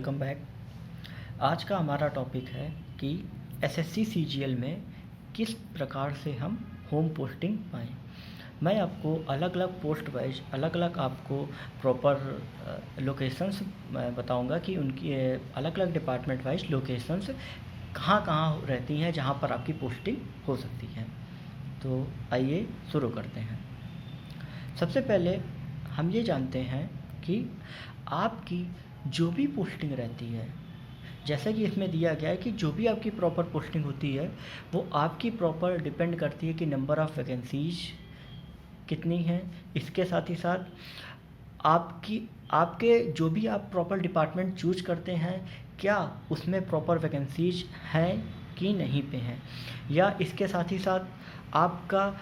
Welcome back. आज का हमारा टॉपिक है कि एसएससी सीजीएल में किस प्रकार से हम होम पोस्टिंग पाएँ। मैं आपको अलग अलग पोस्ट वाइज अलग अलग आपको प्रॉपर लोकेशंस बताऊंगा कि उनकी अलग अलग डिपार्टमेंट वाइज लोकेशंस कहाँ कहाँ रहती हैं जहाँ पर आपकी पोस्टिंग हो सकती है। तो आइए शुरू करते हैं। सबसे पहले हम ये जानते हैं कि आपकी जो भी पोस्टिंग रहती है, जैसा कि इसमें दिया गया है कि जो भी आपकी प्रॉपर पोस्टिंग होती है वो आपकी प्रॉपर डिपेंड करती है कि नंबर ऑफ़ वैकेंसीज कितनी हैं। इसके साथ ही साथ आपके जो भी आप प्रॉपर डिपार्टमेंट चूज करते हैं क्या उसमें प्रॉपर वैकेंसीज हैं कि नहीं पे हैं, या इसके साथ ही साथ आपका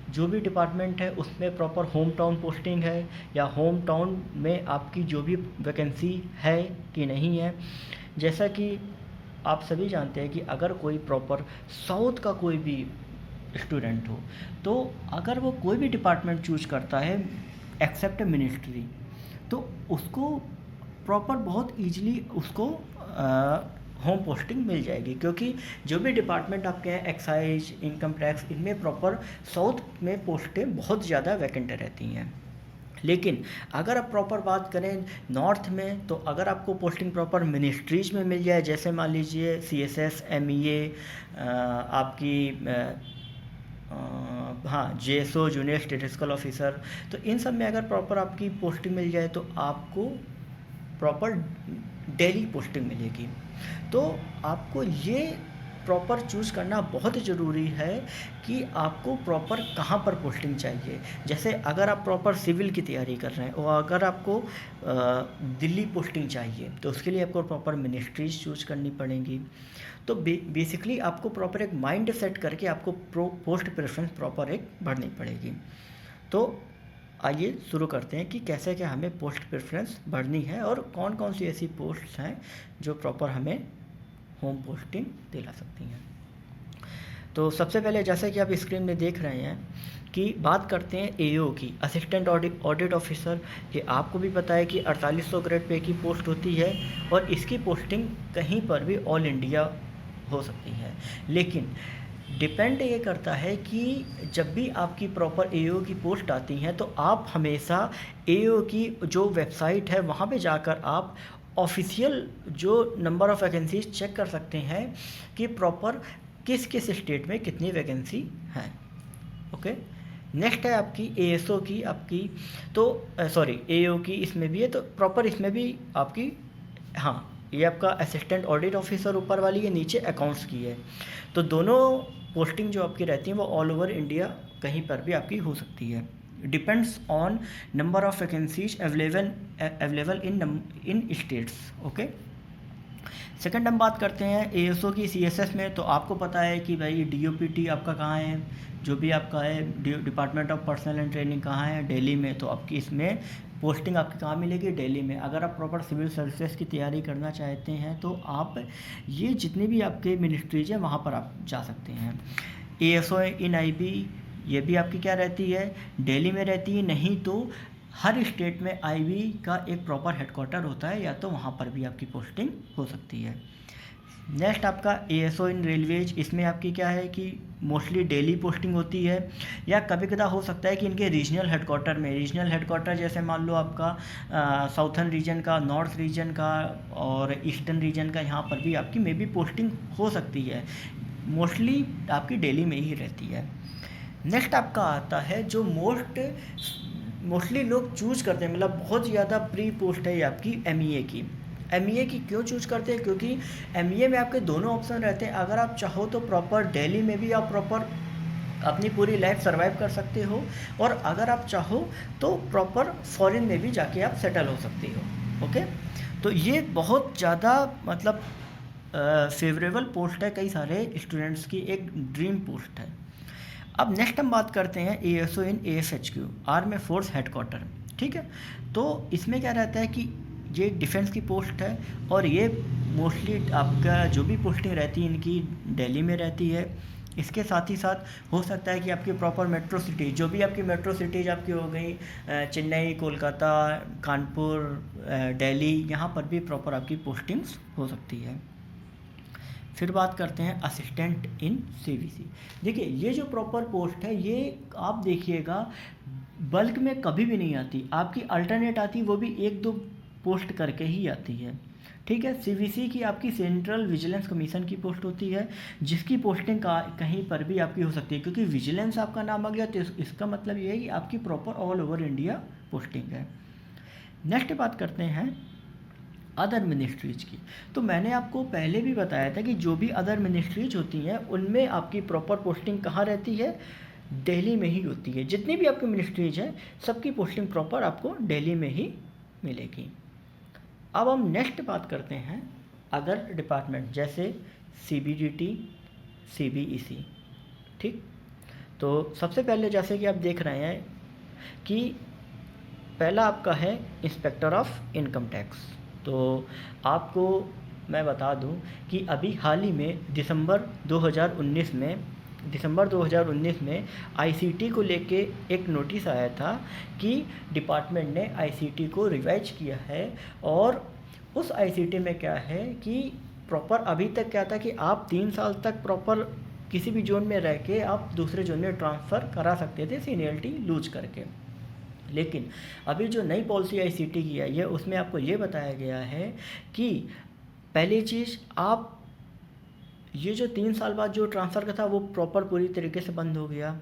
जो भी डिपार्टमेंट है उसमें प्रॉपर होम टाउन पोस्टिंग है या होम टाउन में आपकी जो भी वैकेंसी है कि नहीं है। जैसा कि आप सभी जानते हैं कि अगर कोई प्रॉपर साउथ का कोई भी स्टूडेंट हो तो अगर वो कोई भी डिपार्टमेंट चूज करता है एक्सेप्ट मिनिस्ट्री, तो उसको प्रॉपर बहुत ईजिली उसको होम पोस्टिंग मिल जाएगी, क्योंकि जो भी डिपार्टमेंट आपके हैं एक्साइज, इनकम टैक्स, इनमें प्रॉपर साउथ में पोस्टें बहुत ज़्यादा वैकेंट रहती हैं। लेकिन अगर आप प्रॉपर बात करें नॉर्थ में, तो अगर आपको पोस्टिंग प्रॉपर मिनिस्ट्रीज में मिल जाए, जैसे मान लीजिए सीएसएस, एमईए, आपकी हाँ जेएसओ जूनियर स्टैटिस्टिकल ऑफिसर, तो इन सब में अगर प्रॉपर आपकी पोस्टिंग मिल जाए तो आपको प्रॉपर डेली पोस्टिंग मिलेगी। तो आपको ये प्रॉपर चूज़ करना बहुत ज़रूरी है कि आपको प्रॉपर कहाँ पर पोस्टिंग चाहिए। जैसे अगर आप प्रॉपर सिविल की तैयारी कर रहे हैं और अगर आपको दिल्ली पोस्टिंग चाहिए तो उसके लिए आपको प्रॉपर मिनिस्ट्रीज चूज़ करनी पड़ेंगी। तो बेसिकली आपको प्रॉपर एक माइंड सेट करके आपको पोस्ट प्रेफरेंस प्रॉपर एक भरनी पड़ेगी। तो आइए शुरू करते हैं कि कैसे क्या हमें पोस्ट प्रेफरेंस भरनी है और कौन कौन सी ऐसी पोस्ट्स हैं जो प्रॉपर हमें होम पोस्टिंग दिला सकती हैं। तो सबसे पहले जैसे कि आप स्क्रीन में देख रहे हैं कि बात करते हैं एओ की, असिस्टेंट ऑडिट ऑफिसर। ये आपको भी पता है कि 4800 ग्रेड पे की पोस्ट होती है और इसकी पोस्टिंग कहीं पर भी ऑल इंडिया हो सकती है। लेकिन डिपेंड ये करता है कि जब भी आपकी प्रॉपर एओ की पोस्ट आती हैं तो आप हमेशा एओ की जो वेबसाइट है वहाँ पे जाकर आप ऑफिशियल जो नंबर ऑफ़ वैकेंसीज चेक कर सकते हैं कि प्रॉपर किस किस स्टेट में कितनी वैकेंसी हैं। ओके, नेक्स्ट है आपकी एएसओ की, आपकी तो सॉरी एओ की इसमें भी है, तो प्रॉपर इसमें भी आपकी हाँ ये आपका असिस्टेंट ऑडिट ऑफिसर ऊपर वाली है, नीचे अकाउंट्स की है। तो दोनों पोस्टिंग जो आपकी रहती हैं वो ऑल ओवर इंडिया कहीं पर भी आपकी हो सकती है। Depends on number of vacancies available in states. Okay, second हम बात करते हैं एएसओ की सीएसएस में। तो आपको पता है कि भाई डीओपीटी आपका कहाँ है, जो भी आपका है department of personal and training कहाँ है, दिल्ली में। तो आपकी इसमें पोस्टिंग आपकी कहाँ मिलेगी, दिल्ली में। अगर आप प्रॉपर सिविल सर्विसेज की तैयारी करना चाहते हैं तो आप ये जितने भी आपके मिनिस्ट्रीज हैं वहाँ पर आप जा सकते हैं। एएसओ इन आईबी ये भी आपकी क्या रहती है, दिल्ली में रहती है। नहीं तो हर स्टेट में आईबी का एक प्रॉपर हेडक्वार्टर होता है, या तो वहाँ पर भी आपकी पोस्टिंग हो सकती है। नेक्स्ट आपका एएसओ इन रेलवेज, इसमें आपकी क्या है कि मोस्टली डेली पोस्टिंग होती है, या कभी कदा हो सकता है कि इनके रीजनल हेडक्वार्टर में, रीजनल हेडक्वार्टर जैसे मान लो आपका साउथर्न रीजन का, नॉर्थ रीजन का और ईस्टर्न रीजन का, यहाँ पर भी आपकी मे बी पोस्टिंग हो सकती है। मोस्टली आपकी दिल्ली में ही रहती है। नेक्स्ट आपका आता है जो मोस्टली लोग चूज़ करते हैं, मतलब बहुत ज़्यादा प्री पोस्ट है ये आपकी एमईए की। एमईए की क्यों चूज़ करते हैं, क्योंकि एमईए में आपके दोनों ऑप्शन रहते हैं। अगर आप चाहो तो प्रॉपर दिल्ली में भी आप प्रॉपर अपनी पूरी लाइफ सर्वाइव कर सकते हो, और अगर आप चाहो तो प्रॉपर फॉरेन में भी जाके आप सेटल हो सकते हो। ओके, तो ये बहुत ज़्यादा मतलब फेवरेबल पोस्ट है कई सारे स्टूडेंट्स की, एक ड्रीम पोस्ट है। अब नेक्स्ट हम बात करते हैं एएसओ इन एएफएचक्यू, आर्मी फोर्स हेडक्वार्टर। ठीक है, तो इसमें क्या रहता है कि ये डिफेंस की पोस्ट है और ये मोस्टली आपका जो भी पोस्टिंग रहती है इनकी दिल्ली में रहती है। इसके साथ ही साथ हो सकता है कि आपकी प्रॉपर मेट्रो सिटी, जो भी आपकी मेट्रो सिटीज़ आपकी हो गई, चेन्नई, कोलकाता, कानपुर, दिल्ली, यहाँ पर भी प्रॉपर आपकी पोस्टिंग्स हो सकती है। फिर बात करते हैं असिस्टेंट इन सीवीसी। देखिए ये जो प्रॉपर पोस्ट है ये आप देखिएगा बल्क में कभी भी नहीं आती, आपकी अल्टरनेट आती, वो भी एक दो पोस्ट करके ही आती है। ठीक है, सीवीसी की आपकी सेंट्रल विजिलेंस कमीशन की पोस्ट होती है, जिसकी पोस्टिंग का कहीं पर भी आपकी हो सकती है, क्योंकि विजिलेंस आपका नाम आ गया तो इसका मतलब ये है कि आपकी proper all over India posting है। नेक्स्ट बात करते हैं अदर मिनिस्ट्रीज की। तो मैंने आपको पहले भी बताया था कि जो भी अदर मिनिस्ट्रीज होती हैं उनमें आपकी प्रॉपर पोस्टिंग कहाँ रहती है, दिल्ली में ही होती है। जितनी भी आपकी मिनिस्ट्रीज हैं सबकी पोस्टिंग प्रॉपर आपको दिल्ली में ही मिलेगी। अब हम नेक्स्ट बात करते हैं अदर डिपार्टमेंट, जैसे सीबीडीटी, सीबीईसी। ठीक, तो सबसे पहले जैसे कि आप देख रहे हैं कि पहला आपका है इंस्पेक्टर ऑफ इनकम टैक्स। तो आपको मैं बता दूं कि अभी हाल ही में दिसंबर 2019 में आईसीटी को लेके एक नोटिस आया था कि डिपार्टमेंट ने आईसीटी को रिवाइज किया है, और उस आईसीटी में क्या है कि प्रॉपर अभी तक क्या था कि आप 3 साल तक प्रॉपर किसी भी जोन में रह के आप दूसरे जोन में ट्रांसफ़र करा सकते थे सीनियरिटी लूज करके। लेकिन अभी जो नई पॉलिसी आईसीटी की आई है उसमें आपको ये बताया गया है कि पहली चीज़, आप ये जो 3 साल बाद जो ट्रांसफ़र का था वो प्रॉपर पूरी तरीके से बंद हो गया।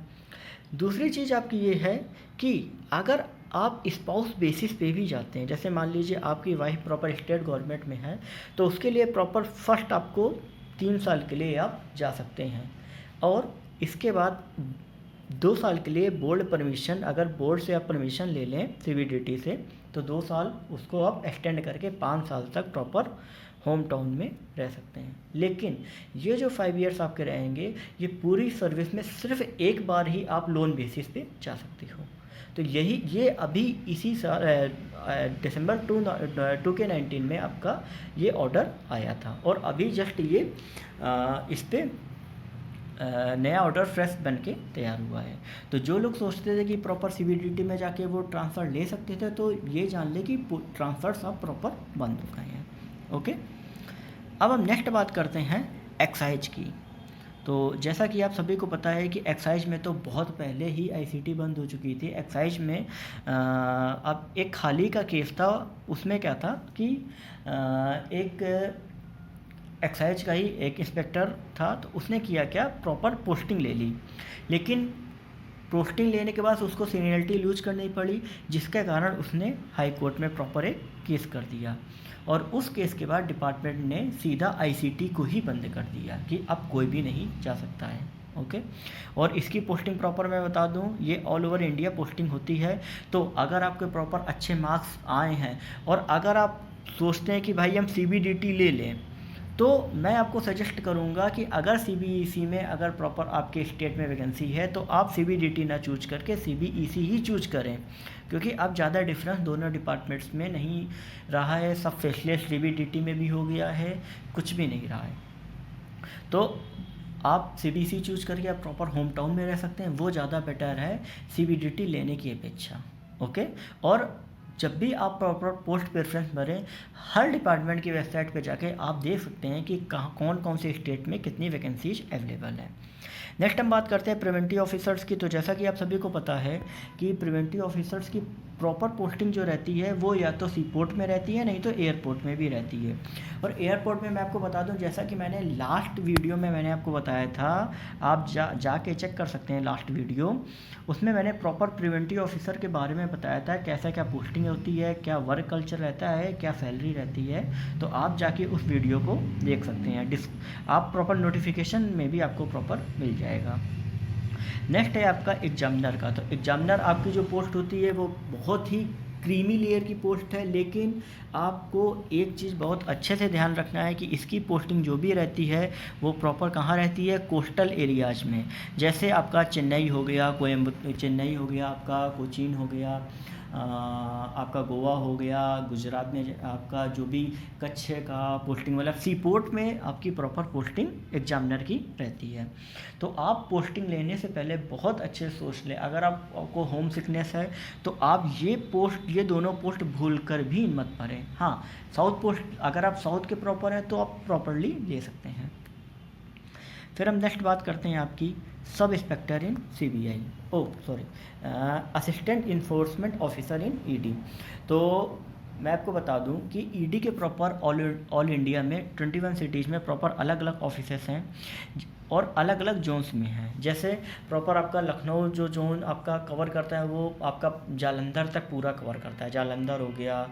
दूसरी चीज़ आपकी ये है कि अगर आप स्पाउस बेसिस पे भी जाते हैं, जैसे मान लीजिए आपकी वाइफ प्रॉपर स्टेट गवर्नमेंट में है, तो उसके लिए प्रॉपर फर्स्ट आपको 3 साल के लिए आप जा सकते हैं, और इसके बाद 2 साल के लिए बोर्ड परमिशन, अगर बोर्ड से आप परमिशन ले लें सीबीडीटी से, तो 2 साल उसको आप एक्सटेंड करके 5 साल तक प्रॉपर होम टाउन में रह सकते हैं। लेकिन ये जो 5 ईयर्स आपके रहेंगे, ये पूरी सर्विस में सिर्फ एक बार ही आप लोन बेसिस पे जा सकते हो। तो ये अभी इसी साल दिसंबर 2019 में आपका ये ऑर्डर आया था, और अभी जस्ट ये इस पर नया ऑर्डर फ्रेश बन के तैयार हुआ है। तो जो लोग सोचते थे कि प्रॉपर सीबीडीटी में जाके वो ट्रांसफ़र ले सकते थे, तो ये जान ले कि ट्रांसफ़र सब प्रॉपर बंद हो गए हैं। ओके, अब हम नेक्स्ट बात करते हैं एक्साइज की। तो जैसा कि आप सभी को पता है कि एक्साइज में तो बहुत पहले ही आईसीटी बंद हो चुकी थी। एक्साइज में अब एक खाली का केस था, उसमें क्या था कि एक एक्साइज का ही एक इंस्पेक्टर था, तो उसने किया क्या, प्रॉपर पोस्टिंग ले ली, लेकिन पोस्टिंग लेने के बाद उसको सीनियरिटी लूज करनी पड़ी, जिसके कारण उसने हाई कोर्ट में प्रॉपर एक केस कर दिया, और उस केस के बाद डिपार्टमेंट ने सीधा आईसीटी को ही बंद कर दिया कि अब कोई भी नहीं जा सकता है। ओके, और इसकी पोस्टिंग प्रॉपर मैं बता दूं, ये ऑल ओवर इंडिया पोस्टिंग होती है। तो अगर आपके प्रॉपर अच्छे मार्क्स आए हैं और अगर आप सोचते हैं कि भाई हम सीबीडीटी ले लें, तो मैं आपको सजेस्ट करूंगा कि अगर सीबीईसी में अगर प्रॉपर आपके स्टेट में वैकेंसी है तो आप सीबीडीटी ना चूज करके सीबीईसी ही चूज करें, क्योंकि अब ज़्यादा डिफरेंस दोनों डिपार्टमेंट्स में नहीं रहा है। सब फेसलेस सीबीडीटी में भी हो गया है, कुछ भी नहीं रहा है। तो आप सीबीईसी चूज करके आप प्रॉपर होम टाउन में रह सकते हैं, वो ज़्यादा बेटर है सीबीडीटी लेने की अपेक्षा। ओके, और जब भी आप प्रॉपर पोस्ट प्रेफरेंस भरें, हर डिपार्टमेंट की वेबसाइट पे जाके आप देख सकते हैं कि कहाँ कौन कौन से स्टेट में कितनी वैकेंसीज अवेलेबल है। नेक्स्ट हम बात करते हैं प्रिवेंटिव ऑफिसर्स की। तो जैसा कि आप सभी को पता है कि प्रिवेंटिव ऑफिसर्स की प्रॉपर पोस्टिंग जो रहती है वो या तो सी पोर्ट में रहती है, नहीं तो एयरपोर्ट में भी रहती है। और एयरपोर्ट में मैं आपको बता दूं, जैसा कि मैंने लास्ट वीडियो में मैंने आपको बताया था, आप जाके चेक कर सकते हैं लास्ट वीडियो, उसमें मैंने प्रॉपर प्रिवेंटिव ऑफिसर के बारे में बताया था, कैसा क्या पोस्टिंग होती है, क्या वर्क कल्चर रहता है, क्या सैलरी रहती है। तो आप जाके उस वीडियो को देख सकते हैं, आप प्रॉपर नोटिफिकेशन में भी आपको प्रॉपर मिल जाएगा। नेक्स्ट है आपका एग्जामिनर का। तो एग्जामिनर आपकी जो पोस्ट होती है वो बहुत ही क्रीमी लेयर की पोस्ट है, लेकिन आपको एक चीज़ बहुत अच्छे से ध्यान रखना है कि इसकी पोस्टिंग जो भी रहती है वो प्रॉपर कहाँ रहती है, कोस्टल एरियाज़ में। जैसे आपका चेन्नई हो गया, चेन्नई हो गया, आपका कोचीन हो गया, आपका गोवा हो गया, गुजरात में आपका जो भी कच्छ का पोस्टिंग, मतलब सी पोर्ट में आपकी प्रॉपर पोस्टिंग एग्जामिनर की रहती है। तो आप पोस्टिंग लेने से पहले बहुत अच्छे से सोच लें। अगर आपको होम सिकनेस है तो आप ये दोनों पोस्ट भूल कर भी मत भरें। हाँ, साउथ पोस्ट अगर आप साउथ के प्रॉपर हैं तो आप प्रॉपरली ले सकते हैं। फिर हम नेक्स्ट बात करते हैं आपकी sub inspector in CBI, assistant enforcement officer in ED। तो मैं आपको बता दूं कि ED के प्रॉपर ऑल इंडिया में 21 सिटीज़ में प्रॉपर अलग अलग ऑफिसेस हैं और अलग अलग जोन्स में हैं। जैसे प्रॉपर आपका लखनऊ जो जोन आपका कवर करता है वो आपका जालंधर तक पूरा कवर करता है। जालंधर हो गया,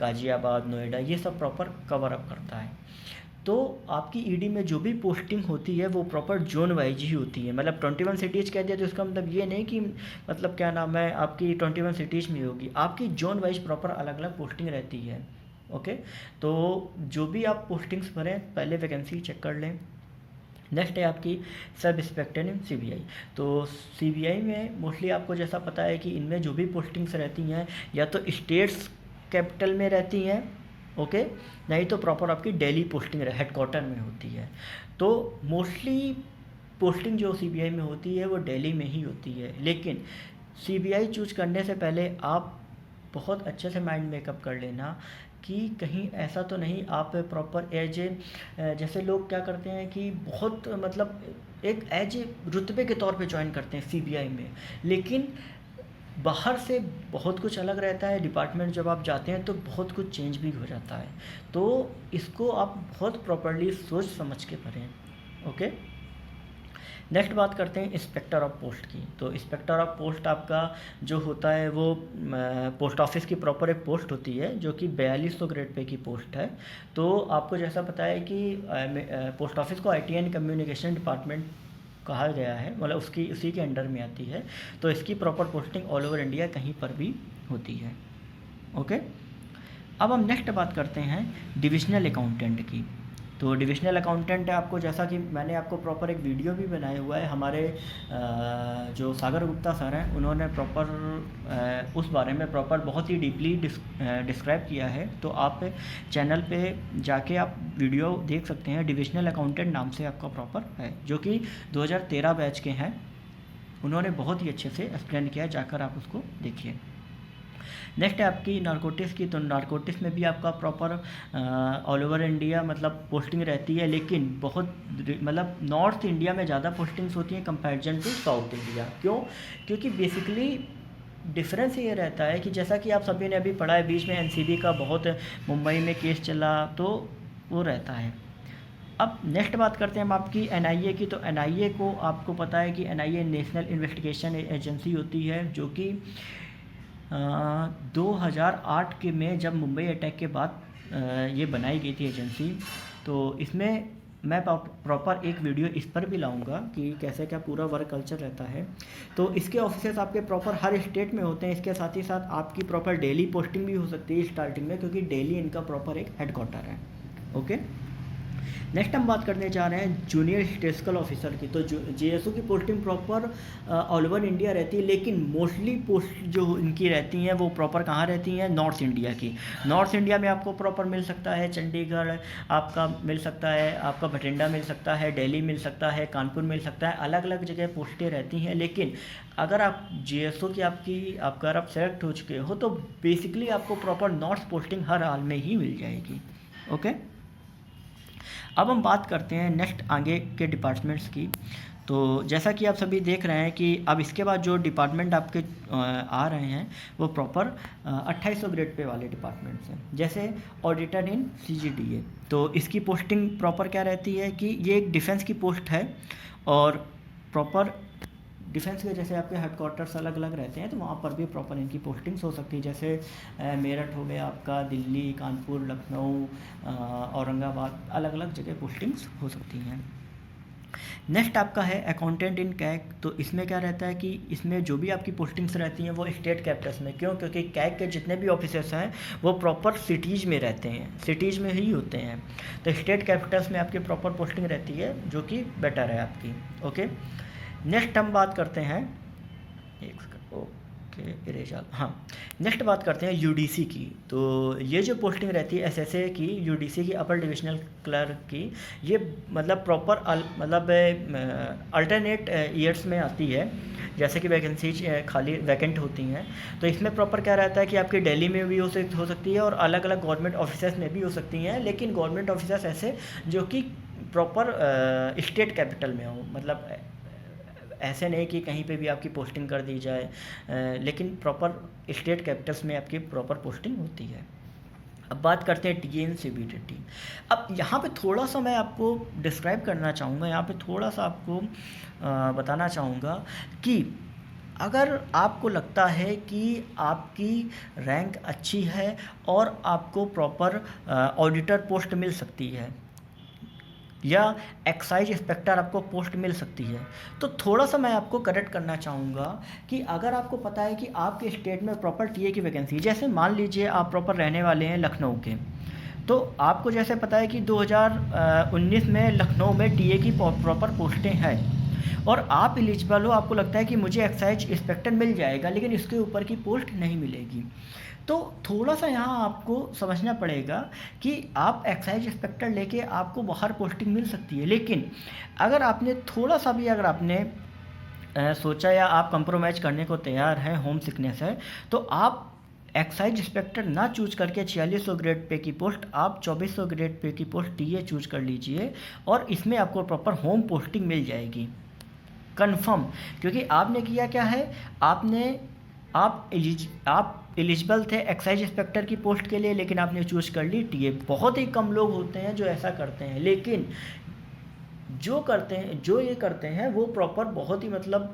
गाज़ियाबाद, नोएडा, ये सब प्रॉपर कवर अप करता है। तो आपकी ED में जो भी पोस्टिंग होती है वो प्रॉपर जोन वाइज ही होती है। मतलब 21 सिटीज़ कह दिया तो इसका मतलब ये नहीं कि मतलब क्या नाम है आपकी 21 सिटीज़ में होगी, आपकी जोन वाइज प्रॉपर अलग अलग पोस्टिंग रहती है। ओके, तो जो भी आप पोस्टिंग्स भरें पहले वैकेंसी चेक कर लें। नेक्स्ट है आपकी सब इंस्पेक्टर इन CBI। तो CBI में मोस्टली आपको जैसा पता है कि इनमें जो भी पोस्टिंग्स रहती हैं या तो स्टेट्स कैपिटल में रहती हैं, ओके, नहीं तो प्रॉपर आपकी दिल्ली पोस्टिंग हेडक्वार्टर में होती है। तो मोस्टली पोस्टिंग जो CBI में होती है वो दिल्ली में ही होती है। लेकिन CBI चूज करने से पहले आप बहुत अच्छे से माइंड मेकअप कर लेना कि कहीं ऐसा तो नहीं आप प्रॉपर जैसे लोग क्या करते हैं कि बहुत मतलब एक एज ए रुतबे के तौर पे ज्वाइन करते हैं CBI में, लेकिन बाहर से बहुत कुछ अलग रहता है। डिपार्टमेंट जब आप जाते हैं तो बहुत कुछ चेंज भी हो जाता है। तो इसको आप बहुत प्रॉपरली सोच समझ के भरें। ओके, नेक्स्ट बात करते हैं इंस्पेक्टर ऑफ पोस्ट की। तो इंस्पेक्टर ऑफ पोस्ट आपका जो होता है वो पोस्ट ऑफिस की प्रॉपर एक पोस्ट होती है जो कि 4200 ग्रेड पे की पोस्ट है। तो आपको जैसा पता है कि पोस्ट ऑफिस को IT एंड कम्युनिकेशन डिपार्टमेंट कहा गया है, मतलब उसी के अंडर में आती है। तो इसकी proper posting all over India कहीं पर भी होती है। ओके, अब हम नेक्स्ट बात करते हैं डिविजनल अकाउंटेंट की। तो डिविजनल अकाउंटेंट है आपको, जैसा कि मैंने आपको प्रॉपर एक वीडियो भी बनाया हुआ है, हमारे जो सागर गुप्ता सर हैं उन्होंने प्रॉपर उस बारे में प्रॉपर बहुत ही डीपली डिस्क्राइब किया है। तो आप चैनल पे जाके आप वीडियो देख सकते हैं। डिविजनल अकाउंटेंट नाम से आपका प्रॉपर है, जो कि 2013 बैच के हैं। उन्होंने बहुत ही अच्छे से एक्सप्लेन किया है, जाकर आप उसको देखिए। नेक्स्ट है आपकी नारकोटिक्स की। तो नारकोटिक्स में भी आपका प्रॉपर ऑल ओवर इंडिया मतलब पोस्टिंग रहती है, लेकिन बहुत मतलब नॉर्थ इंडिया में ज़्यादा पोस्टिंग्स होती हैं कंपैरिजन टू साउथ इंडिया। क्यों? क्योंकि बेसिकली डिफरेंस ये रहता है कि जैसा कि आप सभी ने अभी पढ़ा है, बीच में NCB का बहुत मुंबई में केस चला, तो वो रहता है। अब नेक्स्ट बात करते हैं हम आपकी NIA की। तो NIA को आपको पता है कि NIA नेशनल इन्वेस्टिगेशन एजेंसी होती है, जो कि 2008 के में जब मुंबई अटैक के बाद ये बनाई गई थी एजेंसी। तो इसमें मैं प्रॉपर एक वीडियो इस पर भी लाऊंगा कि कैसे क्या पूरा वर्क कल्चर रहता है। तो इसके ऑफिसेस आपके प्रॉपर हर स्टेट में होते हैं। इसके साथ ही साथ आपकी प्रॉपर दिल्ली पोस्टिंग भी हो सकती है स्टार्टिंग में, क्योंकि दिल्ली इनका प्रॉपर एक हेडक्वार्टर है। ओके, नेक्स्ट हम बात करने जा रहे हैं जूनियर स्टैटिस्टिकल ऑफिसर की। तो JSO की posting proper all over India रहती है, लेकिन मोस्टली पोस्ट जो इनकी रहती हैं वो प्रॉपर कहाँ रहती हैं? नॉर्थ इंडिया की। नॉर्थ इंडिया में आपको प्रॉपर मिल सकता है चंडीगढ़ आपका मिल सकता है, आपका भटिंडा मिल सकता है, दिल्ली मिल सकता है, कानपुर मिल सकता है, अलग अलग जगह पोस्टें रहती हैं। लेकिन अगर आप JSO की अगर आप सेलेक्ट हो चुके हो तो बेसिकली आपको प्रॉपर नॉर्थ पोस्टिंग हर हाल में ही मिल जाएगी। ओके, अब हम बात करते हैं नेक्स्ट आगे के डिपार्टमेंट्स की। तो जैसा कि आप सभी देख रहे हैं कि अब इसके बाद जो डिपार्टमेंट आपके आ रहे हैं वो प्रॉपर 2800 ग्रेड पे वाले डिपार्टमेंट्स हैं। जैसे ऑडिटर इन CGDA। तो इसकी पोस्टिंग प्रॉपर क्या रहती है कि ये एक डिफेंस की पोस्ट है, और प्रॉपर डिफेंस के जैसे आपके हेडक्वार्टर्स अलग अलग रहते हैं तो वहाँ पर भी प्रॉपर इनकी पोस्टिंग्स हो सकती है। जैसे मेरठ हो गया आपका, दिल्ली, कानपुर, लखनऊ, औरंगाबाद, अलग अलग जगह पोस्टिंग्स हो सकती हैं। नेक्स्ट आपका है अकाउंटेंट इन कैग। तो इसमें क्या रहता है कि इसमें जो भी आपकी पोस्टिंग्स रहती हैं वो स्टेट कैपिटल्स में। क्यों? क्योंकि कैग के जितने भी ऑफिसर्स हैं वो प्रॉपर सिटीज़ में रहते हैं, सिटीज़ में ही होते हैं। तो स्टेट कैपिटल्स में आपकी प्रॉपर पोस्टिंग रहती है, जो कि बेटर है आपकी। ओके, नेक्स्ट हम बात करते हैं ओके ओके, इरेजल। हाँ, नेक्स्ट बात करते हैं यूडीसी की। तो ये जो पोस्टिंग रहती है एसएसए की, यूडीसी की, अपर डिविजनल क्लर्क की, ये मतलब प्रॉपर मतलब अल्टरनेट ईयर्स में आती है, जैसे कि वैकेंसी खाली वैकेंट होती हैं। तो इसमें प्रॉपर क्या रहता है कि आपकी दिल्ली में भी हो सकती है और अलग अलग गवर्नमेंट ऑफिसर्स में भी हो सकती हैं, लेकिन गवर्नमेंट ऑफिसर्स ऐसे जो कि प्रॉपर स्टेट कैपिटल में हो, मतलब ऐसे नहीं कि कहीं पे भी आपकी पोस्टिंग कर दी जाए, लेकिन प्रॉपर स्टेट कैपिटल्स में आपकी प्रॉपर पोस्टिंग होती है। अब बात करते हैं टीएनसीबीटीटी। अब यहाँ पे थोड़ा सा मैं आपको डिस्क्राइब करना चाहूँगा, यहाँ पे थोड़ा सा आपको बताना चाहूँगा कि अगर आपको लगता है कि आपकी रैंक अच्छी है और आपको प्रॉपर ऑडिटर पोस्ट मिल सकती है या एक्साइज इंस्पेक्टर आपको पोस्ट मिल सकती है, तो थोड़ा सा मैं आपको करेक्ट करना चाहूँगा कि अगर आपको पता है कि आपके स्टेट में प्रॉपर टीए की वैकेंसी, जैसे मान लीजिए आप प्रॉपर रहने वाले हैं लखनऊ के, तो आपको जैसे पता है कि 2019 में लखनऊ में टीए की प्रॉपर पोस्टें हैं और आप एलिजिबल हो, आपको लगता है कि मुझे एक्साइज इंस्पेक्टर मिल जाएगा लेकिन इसके ऊपर की पोस्ट नहीं मिलेगी, तो थोड़ा सा यहाँ आपको समझना पड़ेगा कि आप एक्साइज इंस्पेक्टर लेके आपको बाहर पोस्टिंग मिल सकती है, लेकिन अगर आपने थोड़ा सा भी अगर आपने सोचा या आप कंप्रोमाइज़ करने को तैयार हैं, होम सिकनेस है, तो आप एक्साइज इंस्पेक्टर ना चूज करके 4600 ग्रेड पे की पोस्ट आप 2400 ग्रेड पे की पोस्ट टीए चूज कर लीजिए और इसमें आपको प्रॉपर होम पोस्टिंग मिल जाएगी कंफर्म। क्योंकि आपने किया क्या है, आप एलिजिबल थे एक्साइज इंस्पेक्टर की पोस्ट के लिए, लेकिन आपने चूज कर ली टीए। बहुत ही कम लोग होते हैं जो ऐसा करते हैं, लेकिन जो ये करते हैं वो प्रॉपर बहुत ही मतलब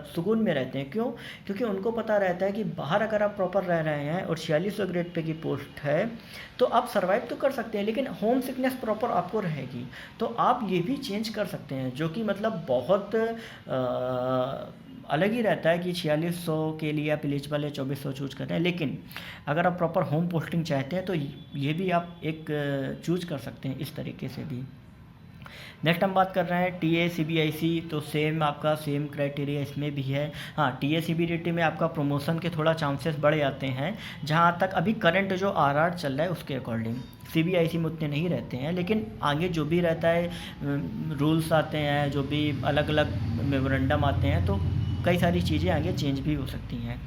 सुकून में रहते हैं। क्यों? क्योंकि उनको पता रहता है कि बाहर अगर आप प्रॉपर रह रहे हैं और 4600 ग्रेड पे की पोस्ट है तो आप सर्वाइव तो कर सकते हैं, लेकिन होम सिकनेस प्रॉपर आपको रहेगी। तो आप ये भी चेंज कर सकते हैं, जो कि मतलब बहुत अलग ही रहता है कि 4600 के लिए आप एलिजिबल है, 2400 चूज कर रहे हैं, लेकिन अगर आप प्रॉपर होम पोस्टिंग चाहते हैं तो ये भी आप एक चूज कर सकते हैं इस तरीके से भी। नेक्स्ट हम बात कर रहे हैं टीए सीबीआईसी, तो आपका सेम क्राइटेरिया इसमें भी है। हाँ, टीए सीबीडीटी में आपका प्रमोशन के थोड़ा चांसेस बढ़ जाते हैं, जहाँ तक अभी करंट जो आरआर चल रहा है उसके अकॉर्डिंग। सीबीआईसी में उतने नहीं रहते हैं, लेकिन आगे जो भी रहता है रूल्स आते हैं, जो भी अलग अलग मेमोरेंडम आते हैं, तो कई सारी चीज़ें आगे चेंज भी हो सकती हैं।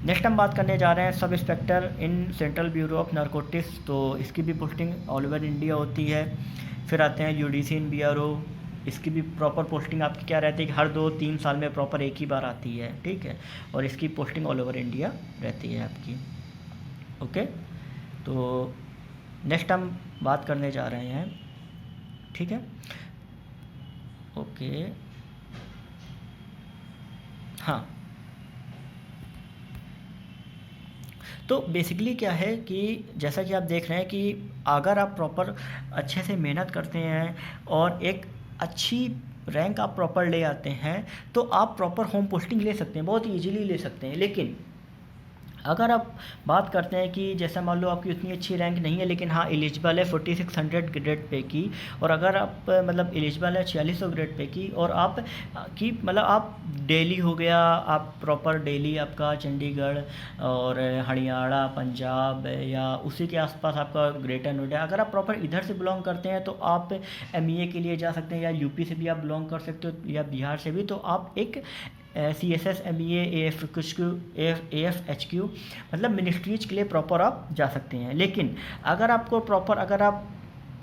नेक्स्ट हम बात करने जा रहे हैं sub inspector in central bureau of narcotics, तो इसकी भी पोस्टिंग ऑल ओवर इंडिया होती है। फिर आते हैं यूडीसी इन बीआरओ, इसकी भी प्रॉपर पोस्टिंग आपकी क्या रहती है कि हर 2-3 साल में प्रॉपर एक ही बार आती है, ठीक है, और इसकी पोस्टिंग ऑल ओवर इंडिया रहती है आपकी। ओके, तो नेक्स्ट हम बात करने जा रहे हैं, ठीक है, ओके, हाँ, तो बेसिकली क्या है कि जैसा कि आप देख रहे हैं कि अगर आप प्रॉपर अच्छे से मेहनत करते हैं और एक अच्छी रैंक आप प्रॉपर ले आते हैं तो आप प्रॉपर होम पोस्टिंग ले सकते हैं, बहुत ईजीली ले सकते हैं। लेकिन अगर आप बात करते हैं कि जैसा मान लो आपकी उतनी अच्छी रैंक नहीं है, लेकिन हाँ एलिजिबल है 4600 ग्रेड पे की, और अगर आप मतलब एलिजिबल है 4600 ग्रेड पे की, और आप की मतलब आप दिल्ली हो गया, आप प्रॉपर दिल्ली आपका चंडीगढ़ और हरियाणा पंजाब या उसी के आसपास आपका ग्रेटर नोएडा, अगर आप प्रॉपर इधर से बिलोंग करते हैं तो आप एमईए के लिए जा सकते हैं, या यूपी से भी आप बिलोंग कर सकते हो या बिहार से भी, तो आप एक CSS MBA AFHQ मतलब मिनिस्ट्रीज के लिए प्रॉपर आप जा सकते हैं। लेकिन अगर आपको प्रॉपर अगर आप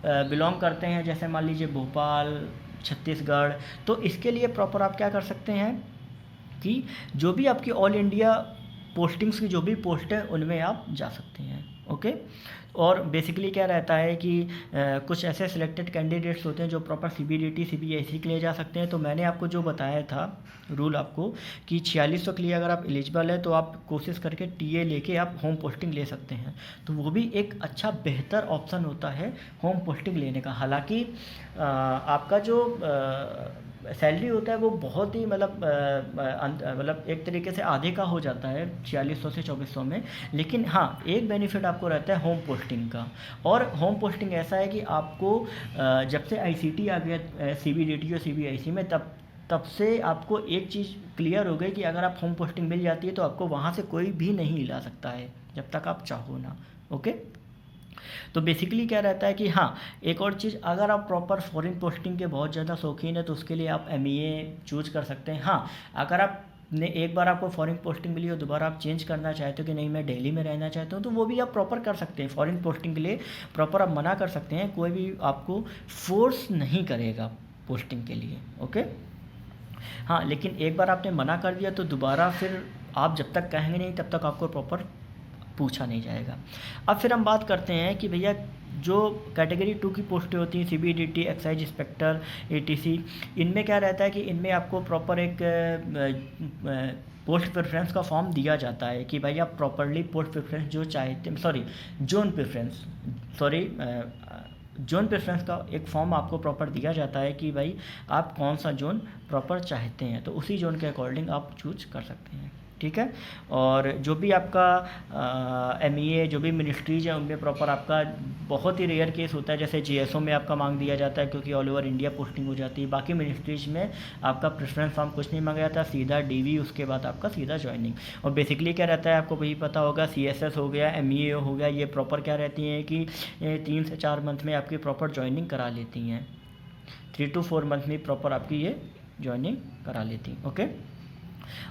बिलोंग करते हैं जैसे मान लीजिए भोपाल छत्तीसगढ़, तो इसके लिए प्रॉपर आप क्या कर सकते हैं कि जो भी आपकी ऑल इंडिया पोस्टिंग्स की जो भी पोस्ट है उनमें आप जा सकते हैं। ओके, और बेसिकली क्या रहता है कि कुछ ऐसे सिलेक्टेड कैंडिडेट्स होते हैं जो प्रॉपर CBDT CBIC के लिए जा सकते हैं। तो मैंने आपको जो बताया था रूल आपको कि 4600 के लिए अगर आप एलिजिबल है तो आप कोशिश करके टीए लेके आप होम पोस्टिंग ले सकते हैं, तो वो भी एक अच्छा बेहतर ऑप्शन होता है होम पोस्टिंग लेने का। हालांकि आपका जो सैलरी होता है वो बहुत ही मतलब एक तरीके से आधे का हो जाता है 4600 से 2400 में, लेकिन हाँ एक बेनिफिट आपको रहता है होम पोस्टिंग का। और होम पोस्टिंग ऐसा है कि आपको जब से ICT आ गया CBDT और CBIC में, तब से आपको एक चीज़ क्लियर हो गई कि अगर आप होम पोस्टिंग मिल जाती है तो आपको वहाँ से कोई भी नहीं हिला सकता है जब तक आप चाहो ना। ओके, तो बेसिकली क्या रहता है कि हाँ, एक और चीज़, अगर आप प्रॉपर फॉरेन पोस्टिंग के बहुत ज़्यादा शौकीन है तो उसके लिए आप एमईए चूज कर सकते हैं। हाँ, अगर आप ने एक बार आपको फॉरेन पोस्टिंग मिली और दोबारा आप चेंज करना चाहते हो कि नहीं मैं दिल्ली में रहना चाहता हूँ, तो वो भी आप प्रॉपर कर सकते हैं। फॉरेन पोस्टिंग के लिए प्रॉपर आप मना कर सकते हैं, कोई भी आपको फोर्स नहीं करेगा पोस्टिंग के लिए। ओके, हाँ, लेकिन एक बार आपने मना कर दिया तो दोबारा फिर आप जब तक कहेंगे नहीं तब तक आपको प्रॉपर पूछा नहीं जाएगा। अब फिर हम बात करते हैं कि भैया जो कैटेगरी 2 की पोस्टें होती हैं, सीबीडीटी, एक्साइज इंस्पेक्टर, एटीसी, इनमें क्या रहता है कि इनमें आपको प्रॉपर एक पोस्ट प्रेफरेंस का फॉर्म दिया जाता है कि भाई आप प्रॉपरली पोस्ट प्रेफरेंस जो चाहते, sorry zone preference, sorry zone preference का एक फॉर्म आपको प्रॉपर दिया जाता है कि भाई आप कौन सा जोन प्रॉपर चाहते हैं, तो उसी जोन के अकॉर्डिंग आप चूज कर सकते हैं। ठीक है, और जो भी आपका एमईए जो भी मिनिस्ट्रीज हैं उनमें प्रॉपर आपका बहुत ही रेयर केस होता है, जैसे जीएसओ में आपका मांग दिया जाता है क्योंकि ऑल ओवर इंडिया पोस्टिंग हो जाती है। बाकी मिनिस्ट्रीज में आपका प्रेफरेंस फॉर्म कुछ नहीं मांगा जाता, सीधा डीवी, उसके बाद आपका सीधा ज्वाइनिंग। और बेसिकली क्या रहता है आपको वही पता होगा, सीएसएस हो गया, एमईए हो गया, ये प्रॉपर क्या रहती हैं कि 3 से 4 मंथ में आपकी प्रॉपर ज्वाइनिंग करा लेती हैं, 3 to 4 मंथ में प्रॉपर आपकी ये ज्वाइनिंग करा लेती हैं। ओके,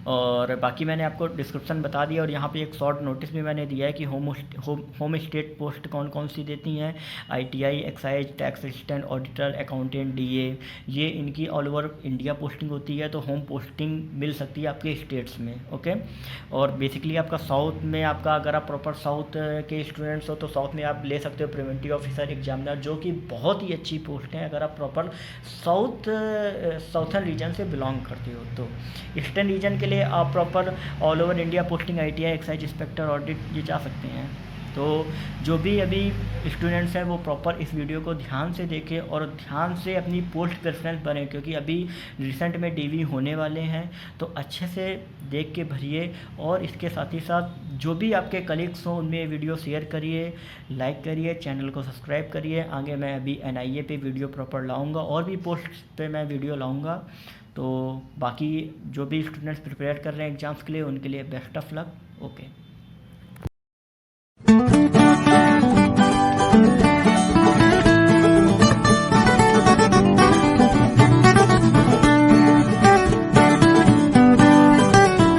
और बाकी मैंने आपको डिस्क्रिप्शन बता दिया, और यहाँ पे एक शॉर्ट नोटिस भी मैंने दिया है कि होम स्टेट पोस्ट कौन कौन सी देती हैं, ITI, excise, tax assistant, auditor, accountant, DA, ये इनकी ऑल ओवर इंडिया पोस्टिंग होती है, तो होम पोस्टिंग मिल सकती है आपके स्टेट्स में। ओके, और बेसिकली आपका साउथ में आपका, अगर आप प्रॉपर साउथ के स्टूडेंट्स हो तो साउथ में आप ले सकते हो प्रिवेंटिव ऑफिसर एग्जामिनर, जो कि बहुत ही अच्छी पोस्ट है अगर आप प्रॉपर साउथर्न रीजन से बिलोंग करते हो। तो ईस्टर्न रीजन के लिए आप proper all over India posting, ITI, excise inspector, audit, ये जा सकते हैं। तो जो भी अभी स्टूडेंट्स हैं वो प्रॉपर इस वीडियो को ध्यान से देखें और ध्यान से अपनी पोस्ट प्रेफरेंस बने, क्योंकि अभी रिसेंट में डीवी होने वाले हैं, तो अच्छे से देख के भरिए। और इसके साथ ही साथ जो भी आपके कलीग्स हों उनमें वीडियो शेयर करिए, लाइक करिए, चैनल को सब्सक्राइब करिए। आगे मैं अभी एनआईए पे वीडियो प्रॉपर लाऊंगा और भी पोस्ट पे मैं वीडियो लाऊंगा। तो बाकी जो भी स्टूडेंट्स प्रिपेयर कर रहे हैं एग्ज़ाम्स के लिए, उनके लिए बेस्ट ऑफ लक। ओके।